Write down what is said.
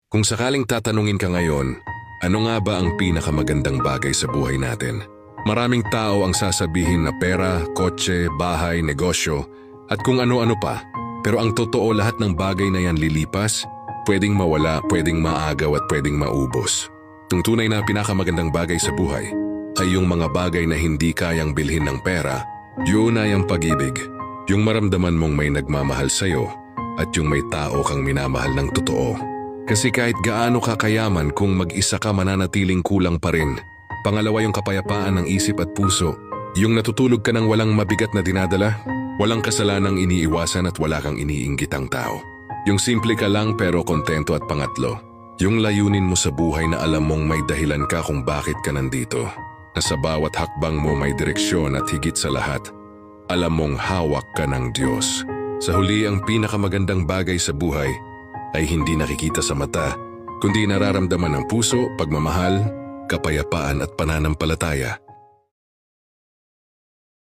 Kung sakaling tatanungin ka ngayon, ano nga ba ang pinakamagandang bagay sa buhay natin? Maraming tao ang sasabihin na pera, kotse, bahay, negosyo, at kung ano-ano pa. Pero ang totoo, lahat ng bagay na yan lilipas, pwedeng mawala, pwedeng maagaw at pwedeng maubos. Ang tunay na pinakamagandang bagay sa buhay ay yung mga bagay na hindi kayang bilhin ng pera. Yun ay ang pag-ibig. Yung maramdaman mong may nagmamahal sa'yo at yung may tao kang minamahal ng totoo. Kasi kahit gaano ka kayaman, kung mag-isa ka, mananatiling kulang pa rin. Pangalawa, yung kapayapaan ng isip at puso. Yung natutulog ka ng walang mabigat na dinadala, walang kasalanang iniiwasan at wala kang iniinggitang tao. Yung simple ka lang pero kontento. At pangatlo, yung layunin mo sa buhay na alam mong may dahilan ka kung bakit ka nandito. Na sa bawat hakbang mo may direksyon at higit sa lahat, alam mong hawak ka ng Diyos. Sa huli, ang pinakamagandang bagay sa buhay ay hindi nakikita sa mata, kundi nararamdaman ng puso, pagmamahal, kapayapaan at pananampalataya.